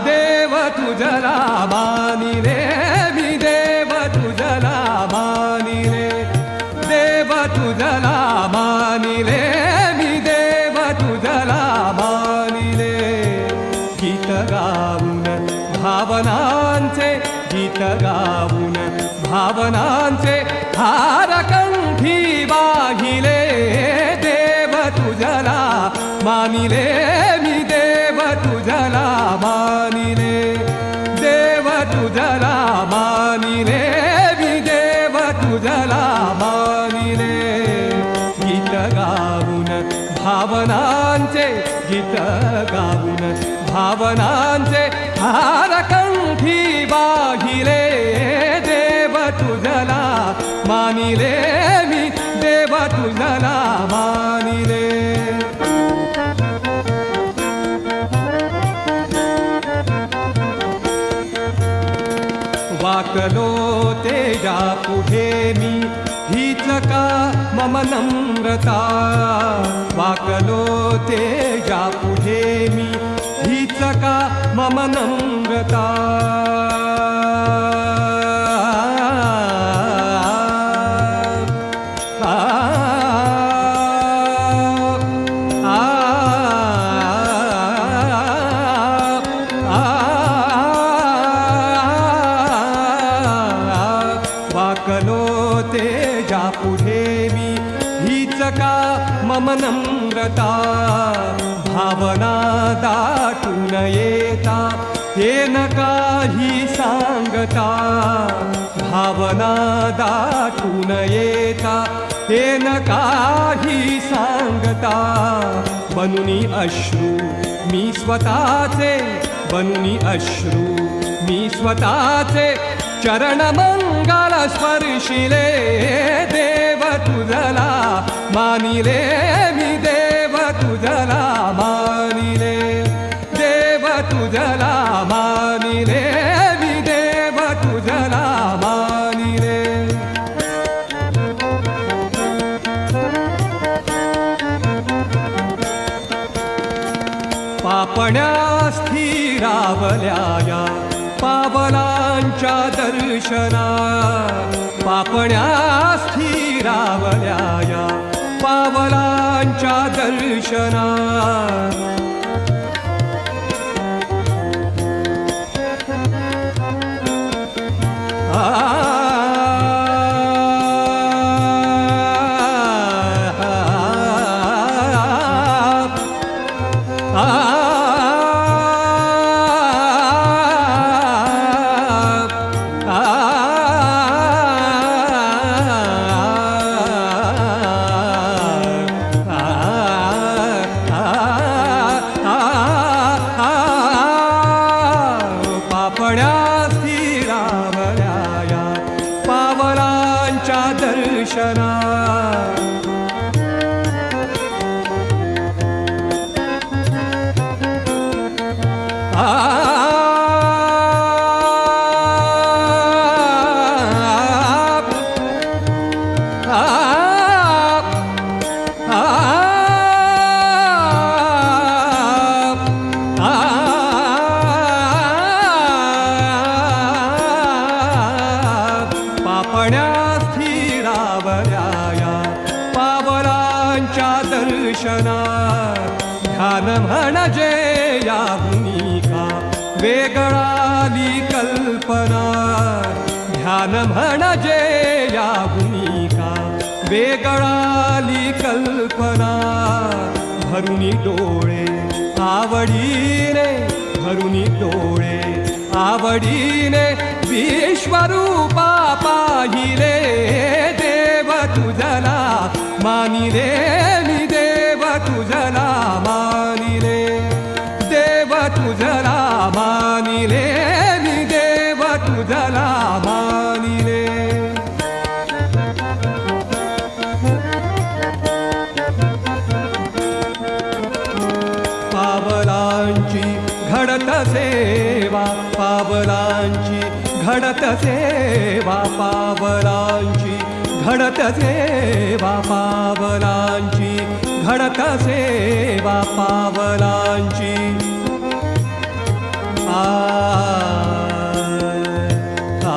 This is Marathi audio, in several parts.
देव तुझला मानिले मी देव तुझला मानिले देव तुझला मानिले मी देव तुझला मानिले गीत गाऊन भावनांचे गीत गाऊन भावनांचे हार कंठी वाहिले देव तुझला मानिले मी देव तुझला मानिले देव तुझला मानिले मी देव तुझला मानिले गीत गाऊन भावनांचे गीत गाऊन भावनांचे हार कंठी वाहिले देव तुझला मानिले मी देव तुझला मानिले वाकलो तेजा पुढे मी हीच का मम नम्रता वाकलो तेजा पुढे मी हीच का मम नम्रता वाकलो तेजा पुढे मी हीच का मम नम्रता भावना दाटून येता हे न काही सांगता भावना दाटून येता हे न काही सांगता बनुनी अश्रू मी स्वतःचे बनुनी अश्रू मी स्वतःचे चरण मंगल स्पर्शिले देव तुझला मानिले मी देव तुझला मानिले देव तुझला मानिले मी देव तुझला मानिले पापण्या स्थिरावल्या पावलांच्या दर्शना पापण्या स्थिरावल्या पावलांच्या दर्शना पावलांच्या दर्शना पावलांच्या दर्शना ध्यान म्हणजे या भूमिका वेगळाली कल्पना ध्यान म्हणजे या भूमिका वेगळाली कल्पना भरुनी डोळे आवडीने भरुनी डोळे आवडीने विश्वरूपा पाहिले देव तुझला मानिले मी देव तुझला मानिले देव तुझला मानिले मी देव तुझला मानिले पावलांची घडत सेवा पावलांची घडत सेवा पावलांची घडत सेवा पावलांची घडत सेवा पावलांची आ आ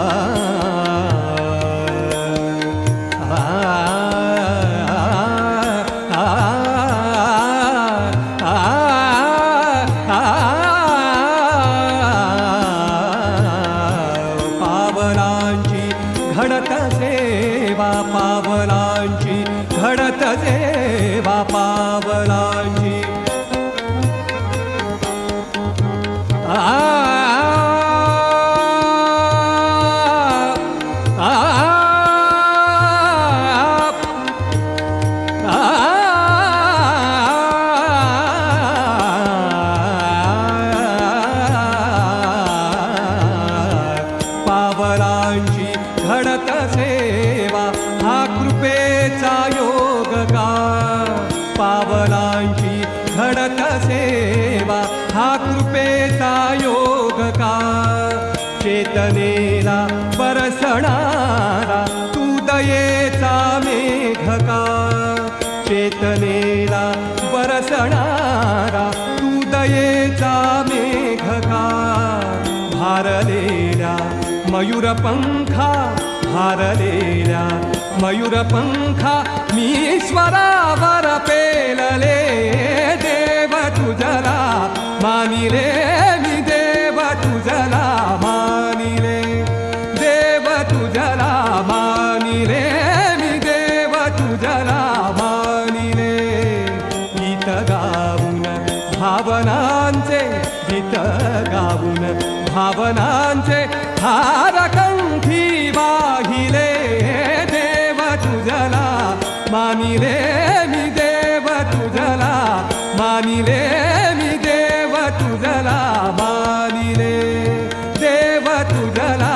पावलांची घडत सेवा पावलांची घडत सेवा पावलांची पावलांची घडत सेवा हा कृपेचा योग का पावलांची घडत सेवा हा कृपेचा योग का चेतनेला बरसणारा तू दयेचा मेघ का चेतनेला बरसणारा तू दयेचा मेघ का भारलेल्या मयूरपंखा भारलेल्या मयूरपंखा मी स्वरावर पेलले देव तुझला मानिले मी देव तुझला मानिले देव तुझला मानिले मी देव तुझला मानिले गीत गाऊन भावनांचे गीत गाऊन भावनांचे हार कंठी वाहिले देव तुझला मानिले मी देव तुझला मानिले मी देव तुझला मानिले देव तुझला